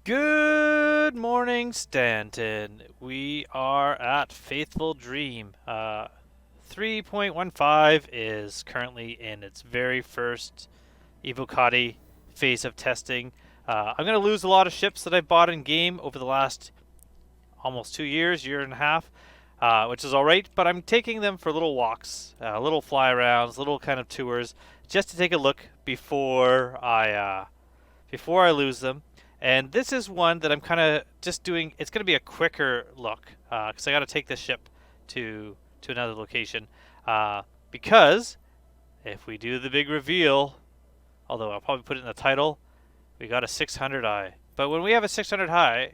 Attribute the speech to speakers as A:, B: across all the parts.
A: Good morning, Stanton. We are at Faithful Dream. 3.15 is currently in its very first Evocati phase of testing. I'm going to lose a lot of ships that I bought in game over the last almost 2 years, year and a half, which is all right. But I'm taking them for little walks, little fly arounds, little kind of tours, just to take a look before I lose them. And this is one that I'm kind of just doing. It's going to be a quicker look because I got to take this ship to another location. Because if we do the big reveal, although I'll probably put it in the title, we got a 600i. But when we have a 600i,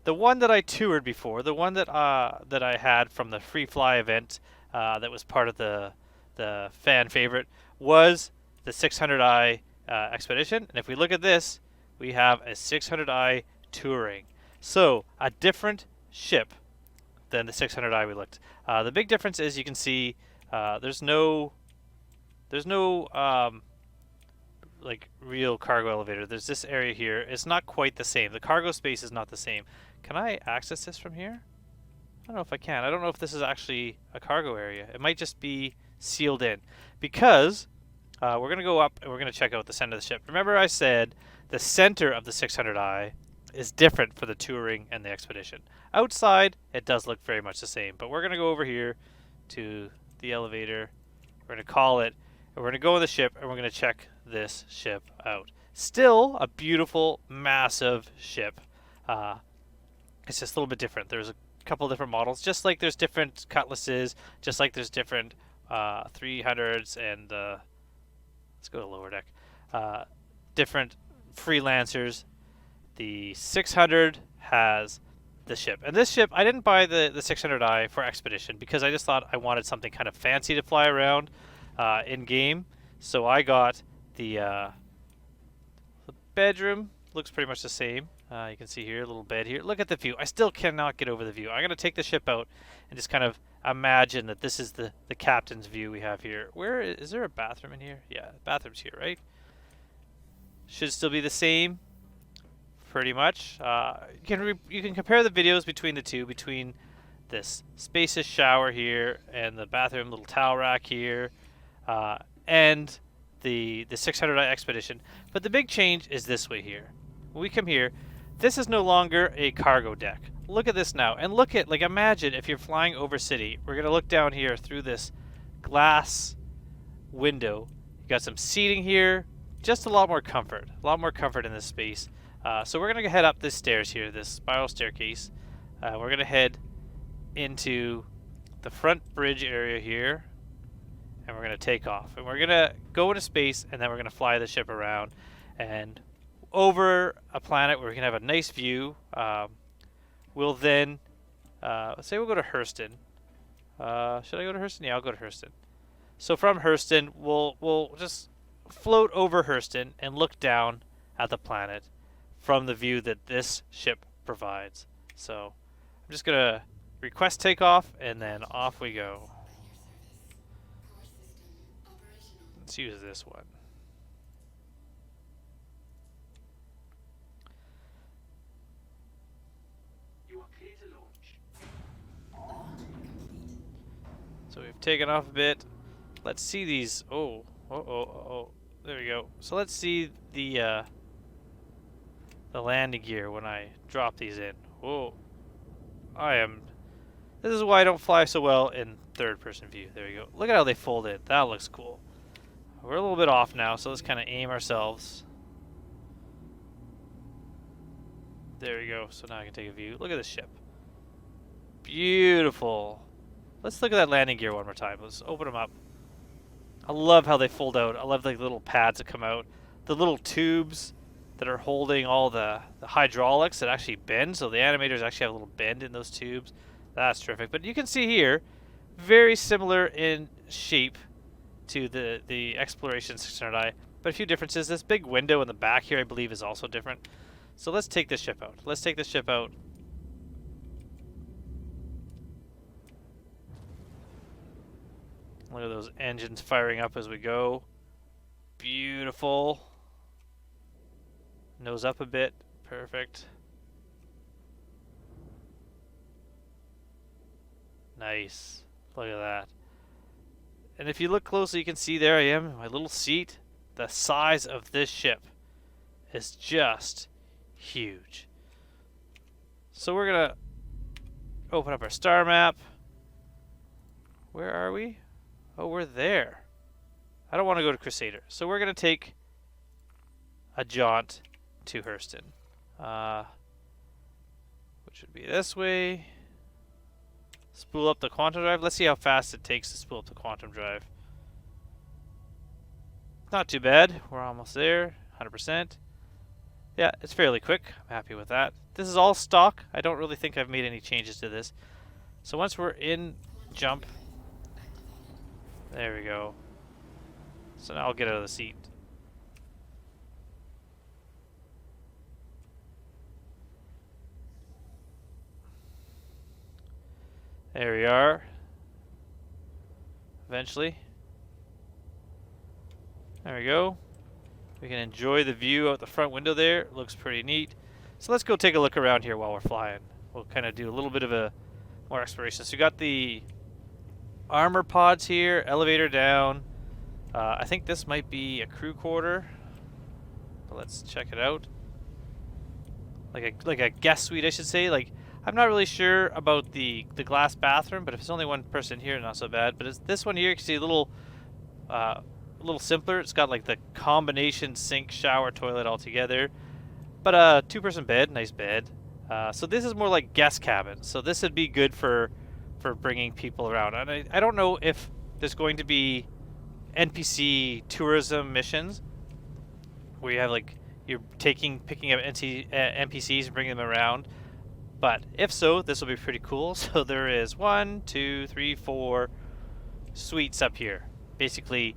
A: the one that I toured before, the one that I had from the free fly event, that was part of the fan favorite, was the 600i expedition. And if we look at this, we have a 600i touring. So a different ship than the 600i we looked. The big difference is you can see there's no like real cargo elevator. There's this area here. It's not quite the same. The cargo space is not the same. Can I access this from here? I don't know if I can. I don't know if this is actually a cargo area. It might just be sealed in because we're going to go up and we're going to check out the center of the ship. Remember I said the center of the 600i is different for the touring and the expedition. Outside, it does look very much the same, but we're going to go over here to the elevator. We're going to call it, and we're going to go in the ship, and we're going to check this ship out. Still a beautiful, massive ship. It's just a little bit different. There's a couple different models, just like there's different cutlasses, just like there's different 300s and let's go to lower deck. Different freelancers. The 600 has the ship. And this ship, I didn't buy the 600i for expedition because I just thought I wanted something kind of fancy to fly around in game. So I got the bedroom. Looks pretty much the same. You can see here, a little bed here. Look at the view. I still cannot get over the view. I'm going to take the ship out and just kind of imagine that this is the captain's view we have here. Where is there a bathroom in here? Yeah, bathroom's here, right? Should still be the same, pretty much. You can compare the videos between the two, between this spacious shower here and the bathroom little towel rack here, and the 600i expedition. But the big change is this way here. When we come here, this is no longer a cargo deck. Look at this now, and look at, like, imagine if you're flying over city. We're gonna look down here through this glass window. You got some seating here, just a lot more comfort in this space. So we're gonna head up this stairs here, this spiral staircase. We're gonna head into the front bridge area here, and we're gonna take off. And we're gonna go into space, and then we're gonna fly the ship around and over a planet where we can have a nice view. We'll then, let's say we'll go to Hurston. Should I go to Hurston? Yeah, I'll go to Hurston. So from Hurston, we'll just float over Hurston and look down at the planet from the view that this ship provides. So I'm just gonna request takeoff, and then off we go. Let's use this one. So we've taken off a bit. Let's see these. Oh. There we go. So let's see the landing gear when I drop these in. Whoa. This is why I don't fly so well in third-person view. There we go. Look at how they fold in. That looks cool. We're a little bit off now, so let's kind of aim ourselves. There we go. So now I can take a view. Look at this ship. Beautiful. Let's look at that landing gear one more time. Let's open them up. I love how they fold out. I love the little pads that come out. The little tubes that are holding all the hydraulics that actually bend. So the animators actually have a little bend in those tubes. That's terrific. But you can see here, very similar in shape to the Exploration 600i. But a few differences. This big window in the back here, I believe, is also different. So let's take this ship out. Let's take this ship out. Look at those engines firing up as we go. Beautiful. Nose up a bit. Perfect. Nice. Look at that. And if you look closely, you can see there I am in my little seat. The size of this ship is just huge. So we're going to open up our star map. Where are we? Oh, we're there. I don't want to go to Crusader. So we're going to take a jaunt to Hurston. Which would be this way. Spool up the quantum drive. Let's see how fast it takes to spool up the quantum drive. Not too bad. We're almost there. 100%. Yeah, it's fairly quick. I'm happy with that. This is all stock. I don't really think I've made any changes to this. So once we're in jump. There we go. So now I'll get out of the seat. There we are. Eventually. There we go. We can enjoy the view out the front window there. It looks pretty neat. So let's go take a look around here while we're flying. We'll kind of do a little bit of a more exploration. So we got the armor pods here, elevator down. I think this might be a crew quarter. But let's check it out. Like a guest suite, I should say. Like, I'm not really sure about the glass bathroom, but if it's only one person here, not so bad. But it's this one here. You can see a little simpler. It's got like the combination sink, shower, toilet all together. But a two-person bed, nice bed. So this is more like guest cabin. So this would be good for bringing people around. And I don't know if there's going to be NPC tourism missions where you have like you're picking up NPCs and bringing them around. But if so, this will be pretty cool. So there is 1, 2, 3, 4 suites up here. Basically,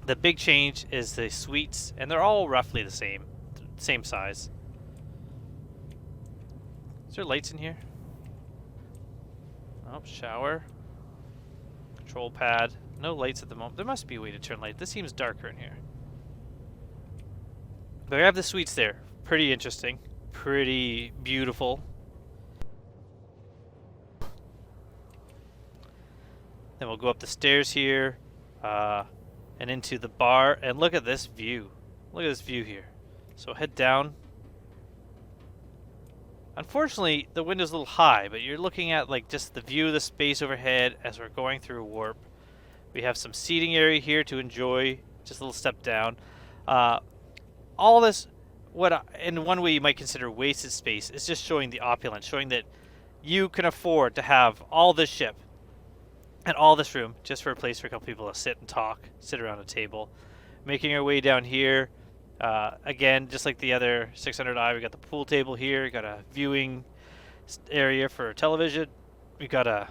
A: the big change is the suites, and they're all roughly the same size. Is there lights in here? Oh, shower. Control pad. No lights at the moment. There must be a way to turn light. This seems darker in here. But we have the suites there. Pretty interesting. Pretty beautiful. Then we'll go up the stairs here and into the bar. And look at this view. Look at this view here. So head down. Unfortunately, the window's a little high, but you're looking at like just the view of the space overhead as we're going through warp. We have some seating area here to enjoy. Just a little step down. All this, what in one way you might consider wasted space, is just showing the opulence, showing that you can afford to have all this ship and all this room just for a place for a couple people to sit and talk, sit around a table. Making our way down here. Again, just like the other 600i, we got the pool table here. We got a viewing area for television. We got a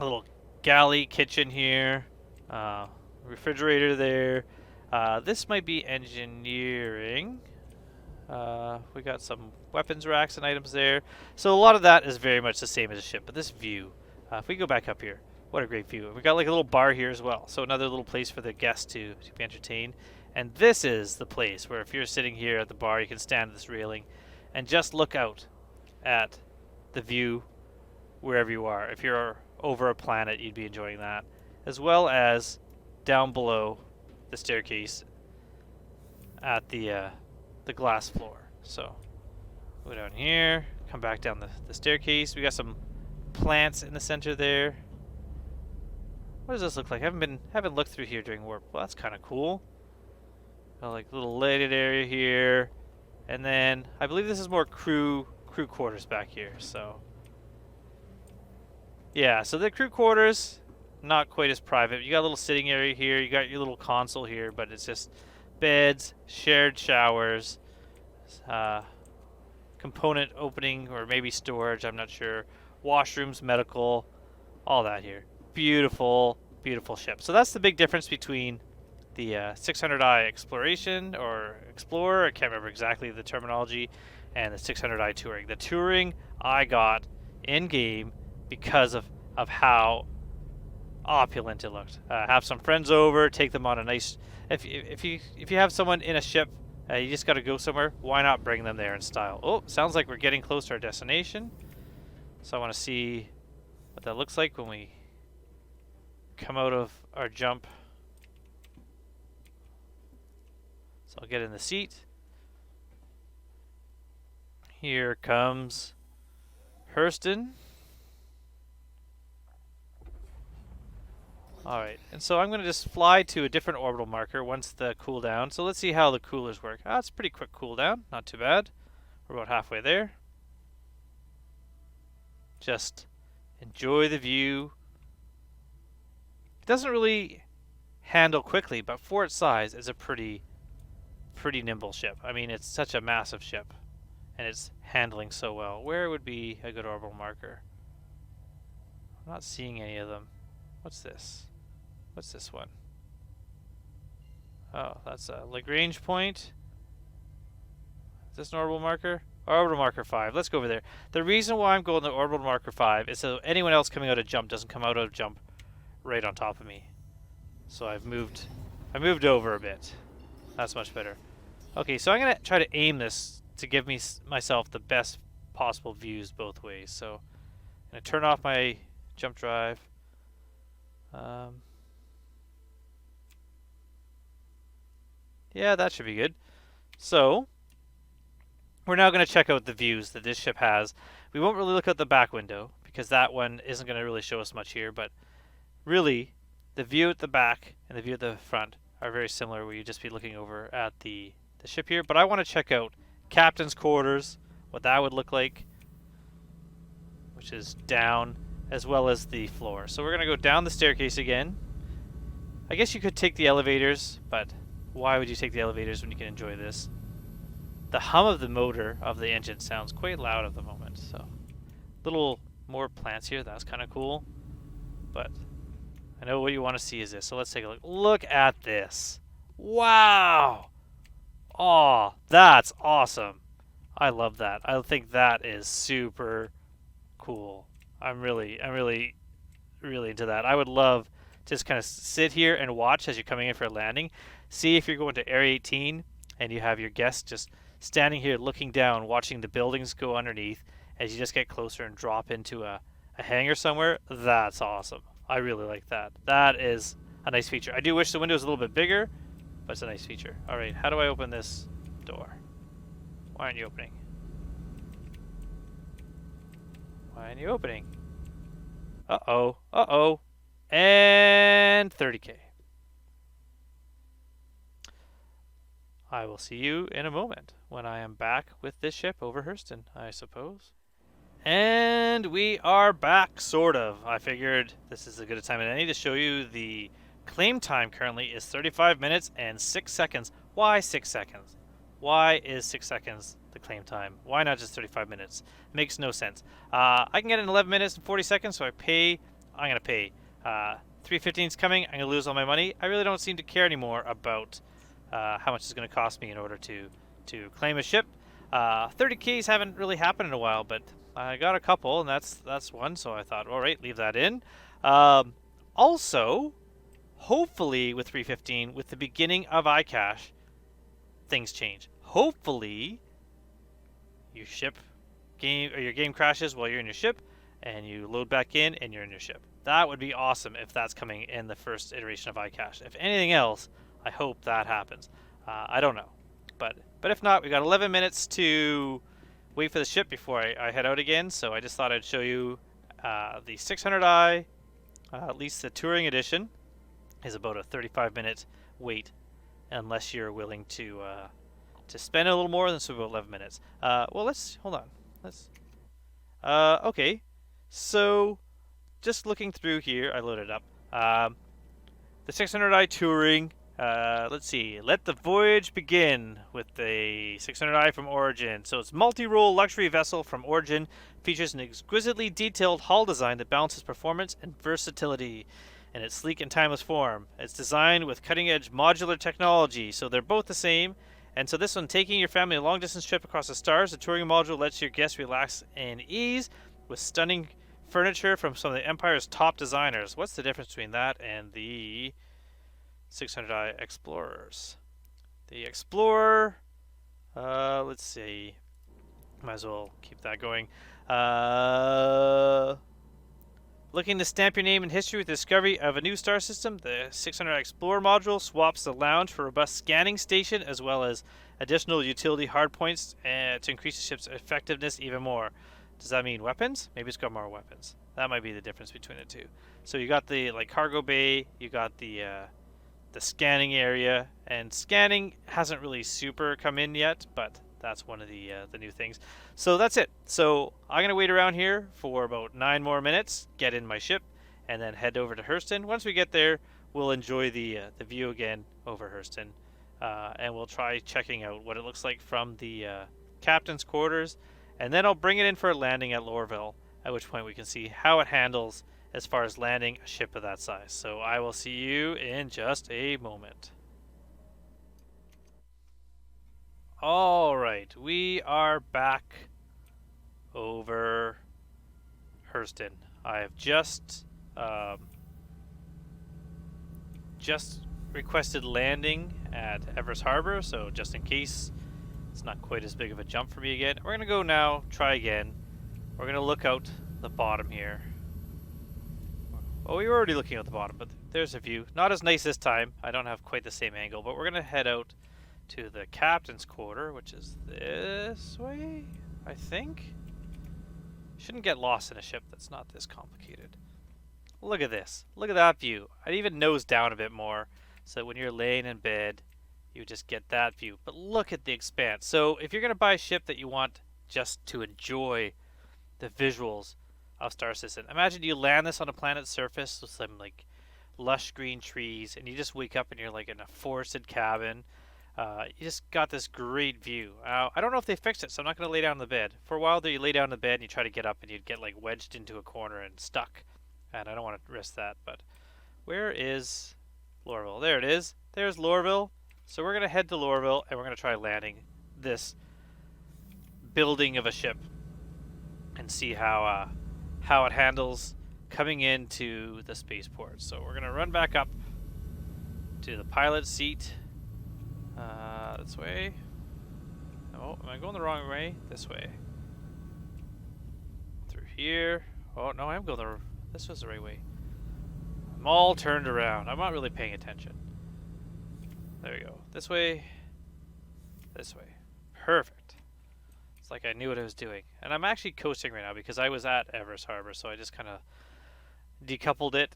A: little galley kitchen here. Refrigerator there. This might be engineering. We got some weapons racks and items there. So a lot of that is very much the same as a ship. But this view, if we go back up here, what a great view. We got like a little bar here as well. So another little place for the guests to be entertained. And this is the place where if you're sitting here at the bar, you can stand at this railing and just look out at the view wherever you are. If you're over a planet, you'd be enjoying that. As well as down below the staircase at the glass floor. So go down here, come back down the staircase. We got some plants in the center there. What does this look like? I haven't looked through here during warp. Well, that's kind of cool. Got like little lighted area here, and then I believe this is more crew quarters back here. So yeah, so the crew quarters not quite as private. You got a little sitting area here. You got your little console here, but it's just beds, shared showers, component opening or maybe storage. I'm not sure. Washrooms, medical, all that here. Beautiful, beautiful ship. So that's the big difference between the 600i Exploration or Explorer, I can't remember exactly the terminology, and the 600i Touring. The Touring I got in game because of how opulent it looked. Have some friends over, take them on a nice. If you have someone in a ship You just got to go somewhere. Why not bring them there in style? Oh, sounds like we're getting close to our destination. So I want to see what that looks like when we come out of our jump. So I'll get in the seat. Here comes Hurston. Alright, and so I'm going to just fly to a different orbital marker once the cooldown. So let's see how the coolers work. Ah, it's a pretty quick cooldown, not too bad. We're about halfway there. Just enjoy the view. It doesn't really handle quickly, but for its size, it's a pretty nimble ship. I mean, it's such a massive ship, and it's handling so well. Where would be a good orbital marker? I'm not seeing any of them. What's this? What's this one? Oh, that's a Lagrange point. Is this an orbital marker? Orbital marker 5. Let's go over there. The reason why I'm going to orbital marker 5 is so anyone else coming out of jump doesn't come out of jump right on top of me. So I moved over a bit. That's much better. Okay, so I'm going to try to aim this to give myself the best possible views both ways. So I'm going to turn off my jump drive. Yeah, that should be good. So we're now going to check out the views that this ship has. We won't really look out the back window because that one isn't going to really show us much here, but really the view at the back and the view at the front are very similar, where you just be looking over at the ship here. But I want to check out captain's quarters, what that would look like, which is down, as well as the floor. So we're going to go down the staircase again. I guess you could take the elevators, but why would you take the elevators when you can enjoy this? The hum of the motor of the engine sounds quite loud at the moment. So little more plants here. That's kind of cool. But I know what you want to see is this. So let's take a look. Look at this. Wow. Oh, that's awesome. I love that. I think that is super cool. I'm really into that. I would love to just kind of sit here and watch as you're coming in for a landing. See if you're going to Area 18 and you have your guests just standing here looking down, watching the buildings go underneath as you just get closer and drop into a hangar somewhere. That's awesome. I really like that. That is a nice feature. I do wish the window was a little bit bigger, but it's a nice feature. All right, how do I open this door? Why aren't you opening? Why aren't you opening? Uh-oh. Uh-oh. And 30K. I will see you in a moment when I am back with this ship over Hurston, I suppose. And we are back, sort of. I figured this is as good a time as any to show you the claim time currently is 35 minutes and 6 seconds. Why 6 seconds? Why is 6 seconds the claim time? Why not just 35 minutes? Makes no sense. I can get in 11 minutes and 40 seconds, so I'm going to pay. 315 is coming. I'm going to lose all my money. I really don't seem to care anymore about how much it's going to cost me in order to claim a ship. 30 keys haven't really happened in a while, but I got a couple, and that's one, so I thought, all right, leave that in. Also, hopefully with 315, with the beginning of iCache, things change. Hopefully, your game crashes while you're in your ship, and you load back in, and you're in your ship. That would be awesome if that's coming in the first iteration of iCache. If anything else, I hope that happens. I don't know, but if not, we got 11 minutes to wait for the ship before I head out again. So I just thought I'd show you the 600i. At least the touring edition is about a 35-minute wait, unless you're willing to spend a little more than about 11 minutes. Well, let's hold on. Okay, so just looking through here, I loaded up the 600i touring. Let's see. Let the voyage begin with the 600i from Origin. So it's multi-role luxury vessel from Origin. Features an exquisitely detailed hull design that balances performance and versatility in its sleek and timeless form. It's designed with cutting-edge modular technology, so they're both the same. And so this one, taking your family a long-distance trip across the stars, the touring module lets your guests relax and ease with stunning furniture from some of the Empire's top designers. What's the difference between that and the 600i Explorers? The Explorer Let's see. Might as well keep that going. Uh, Looking to stamp your name in history with the discovery of a new star system, the 600 Explorer module swaps the lounge for a robust scanning station as well as additional utility hardpoints to increase the ship's effectiveness even more. Does that mean weapons? Maybe it's got more weapons. That might be the difference between the two. So you got the cargo bay, you got the scanning area, and scanning hasn't really super come in yet, but that's one of the new things. So that's it. So I'm gonna wait around here for about 9 more minutes, get in my ship, and then head over to Hurston. Once we get there, we'll enjoy the view again over Hurston, and we'll try checking out what it looks like from the captain's quarters, and then I'll bring it in for a landing at Lorville. At which point we can see how it handles as far as landing a ship of that size. So I will see you in just a moment. Alright, we are back over Hurston. I have just requested landing at Everest Harbor, so just in case it's not quite as big of a jump for me again. We're going to go now, try again. We're going to look out the bottom here. Well, we were already looking at the bottom, but there's a view. Not as nice this time. I don't have quite the same angle, but we're going to head out to the captain's quarter, which is this way, I think. Shouldn't get lost in a ship that's not this complicated. Look at this. Look at that view. I'd even nose down a bit more so that when you're laying in bed, you just get that view. But look at the expanse. So if you're going to buy a ship that you want just to enjoy the visuals of Star Citizen, imagine you land this on a planet's surface with some like lush green trees, and you just wake up and you're like in a forested cabin. You just got this great view. I don't know if they fixed it, so I'm not going to lay down in the bed. For a while there, you lay down in the bed and you try to get up and you'd get like wedged into a corner and stuck. And I don't want to risk that, but where is Lorville? There it is. There's Lorville. So we're going to head to Lorville and we're going to try landing this building of a ship and see how it handles coming into the spaceport. So we're going to run back up to the pilot's seat. This way. Oh, am I going the wrong way? This way. Through here. Oh, no, I am going this was the right way. I'm all turned around. I'm not really paying attention. There we go. This way. This way. Perfect. It's like I knew what I was doing. And I'm actually coasting right now because I was at Everest Harbor, so I just kind of decoupled it.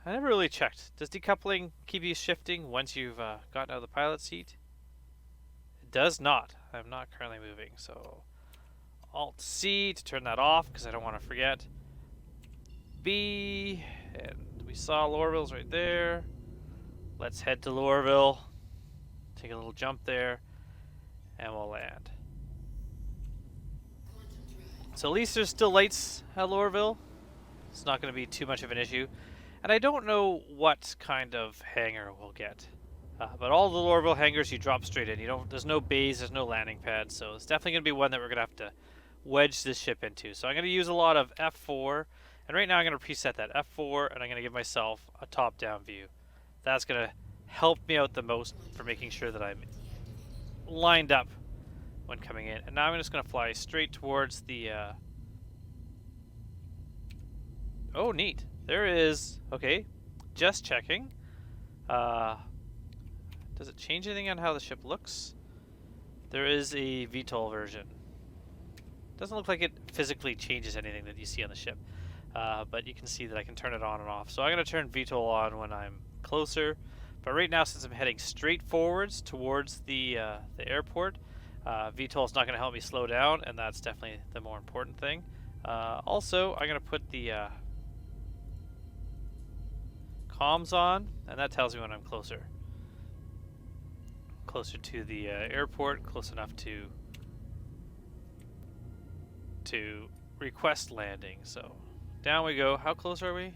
A: I never really checked. Does decoupling keep you shifting once you've gotten out of the pilot seat? It does not. I'm not currently moving, so Alt-C to turn that off because I don't want to forget. B, and we saw Lorville's right there. Let's head to Lorville. Take a little jump there, and we'll land. So at least there's still lights at Lorville. It's not going to be too much of an issue. And I don't know what kind of hangar we'll get. But all the Lorville hangars you drop straight in. There's no bays, there's no landing pads, so it's definitely going to be one that we're going to have to wedge this ship into. So I'm going to use a lot of F4, and right now I'm going to preset that F4, and I'm going to give myself a top-down view. That's going to help me out the most for making sure that I'm lined up when coming in. And now I'm just going to fly straight towards the... Oh, neat. There is... Okay, just checking. Does it change anything on how the ship looks? There is a VTOL version. Doesn't look like it physically changes anything that you see on the ship. But you can see that I can turn it on and off. So I'm going to turn VTOL on when I'm closer. But right now, since I'm heading straight forwards towards the airport, VTOL is not going to help me slow down, and that's definitely the more important thing. Also, I'm going to put the comms on, and that tells me when I'm closer to the airport, close enough to request landing. So down we go. How close are we?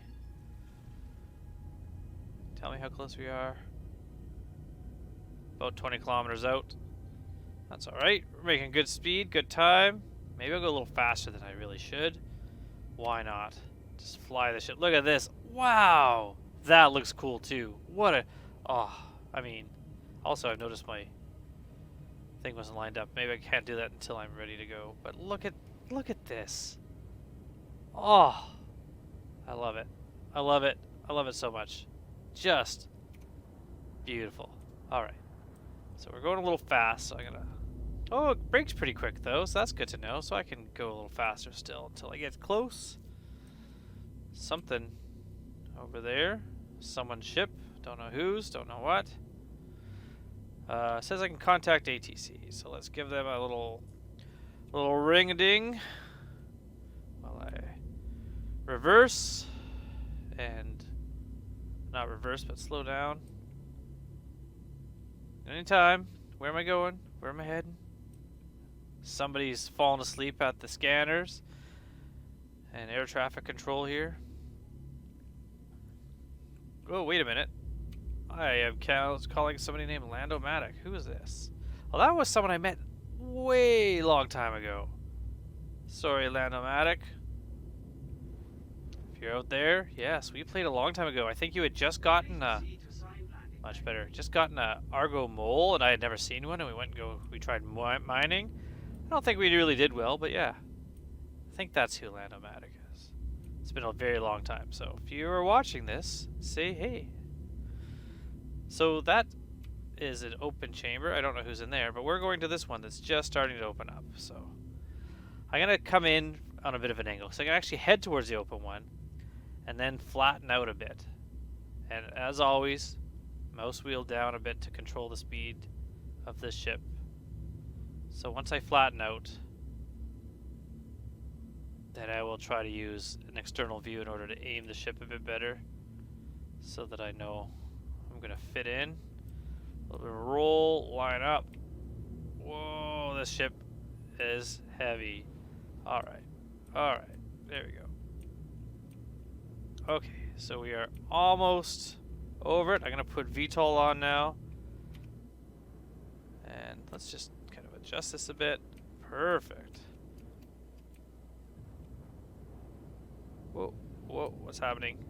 A: Tell me how close we are. About 20 kilometers out. That's alright. We're making good speed, good time. Maybe I'll go a little faster than I really should. Why not? Just fly the ship. Look at this. Wow! That looks cool too. What a... Oh, I mean... Also, I've noticed my thing wasn't lined up. Maybe I can't do that until I'm ready to go. But look at this. Oh, I love it. I love it. I love it so much. Just beautiful. All right. So we're going a little fast. So I'm gonna. Oh, it brakes pretty quick though, so that's good to know. So I can go a little faster still until I get close. Something over there. Someone's ship. Don't know whose. Don't know what. Says I can contact ATC. So let's give them a little ring-a-ding while I reverse and not reverse but slow down. Anytime. Where am I going? Where am I heading? Somebody's fallen asleep at the scanners and air traffic control here. Oh, wait a minute. I am calling somebody named Lando-Matic. Who is this? Well, that was someone I met way long time ago. Sorry, Lando-Matic. If you're out there, yes, we played a long time ago. I think you had just gotten much better. Just gotten a Argo mole, and I had never seen one, and we tried mining. I don't think we really did well, but yeah. I think that's who Lando-Matic is. It's been a very long time, so if you are watching this, say hey. So that is an open chamber. I don't know who's in there, but we're going to this one that's just starting to open up. So I'm going to come in on a bit of an angle. So I can actually head towards the open one and then flatten out a bit. And as always, mouse wheel down a bit to control the speed of this ship. So once I flatten out, then I will try to use an external view in order to aim the ship a bit better so that I know I'm going to fit in. A little bit of roll, line up. Whoa, this ship is heavy. Alright, there we go. Okay, so we are almost over it. I'm going to put VTOL on now. And let's just kind of adjust this a bit. Perfect. Whoa, what's happening?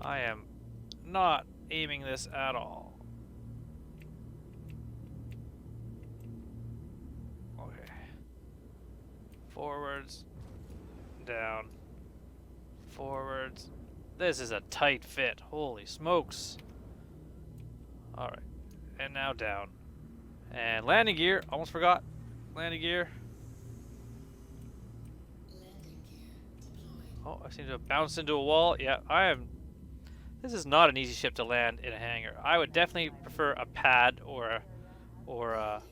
A: I am not aiming this at all. Okay. Forwards, down, forwards. This is a tight fit. Holy smokes. Alright. And now down. And landing gear. Almost forgot. Landing gear. Oh, I seem to have bounced into a wall. Yeah, this is not an easy ship to land in a hangar. I would definitely prefer a pad or one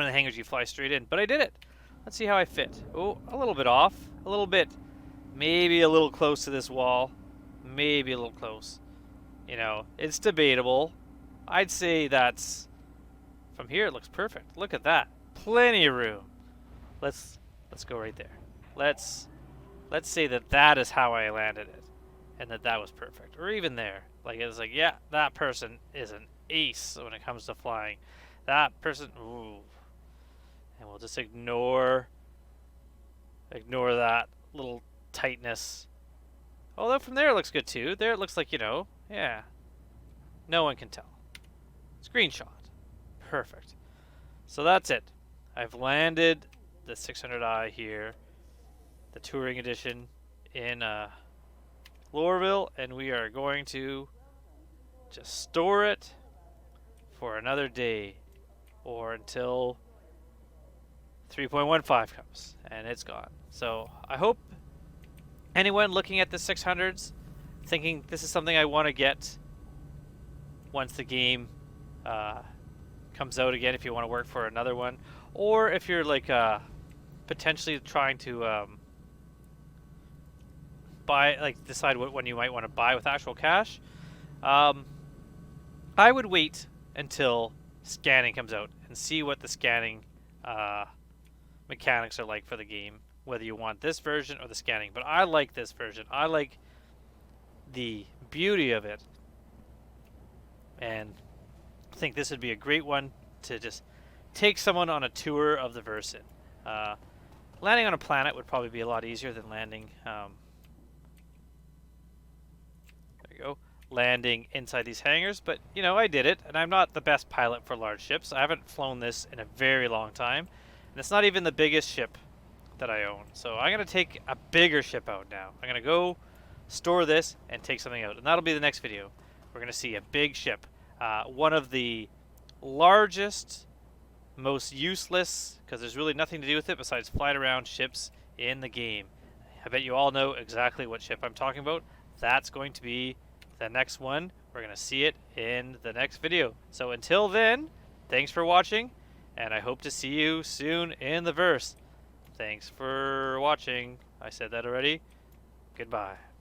A: of the hangars you fly straight in. But I did it. Let's see how I fit. Oh, a little bit off. A little bit. Maybe a little close to this wall. Maybe a little close. You know, it's debatable. I'd say that's... From here, it looks perfect. Look at that. Plenty of room. Let's go right there. Let's say that is how I landed it. And that was perfect. Or even there. Like, it's like, yeah, that person is an ace when it comes to flying. That person, ooh. And we'll just ignore that little tightness. Although from there it looks good too. There it looks like, you know, yeah. No one can tell. Screenshot. Perfect. So that's it. I've landed the 600i here. The Touring Edition in Lorville, and we are going to just store it for another day or until 3.15 comes and it's gone. So I hope anyone looking at the 600s thinking this is something I want to get once the game comes out again, if you want to work for another one, or if you're like potentially trying to decide what one you might want to buy with actual cash. I would wait until scanning comes out and see what the scanning mechanics are like for the game, whether you want this version or the scanning. But I like this version. I like the beauty of it, and I think this would be a great one to just take someone on a tour of the verse in. Landing on a planet would probably be a lot easier than landing landing inside these hangars, but you know, I did it, and I'm not the best pilot for large ships. I haven't flown this in a very long time, and it's not even the biggest ship that I own. So I'm going to take a bigger ship out now. I'm going to go store this and take something out, and that'll be the next video. We're going to see a big ship, one of the largest, most useless, because there's really nothing to do with it besides flying around ships in the game. I bet you all know exactly what ship I'm talking about. That's going to be the next one. We're going to see it in the next video. So until then, thanks for watching, and I hope to see you soon in the verse. Thanks for watching. I said that already. Goodbye.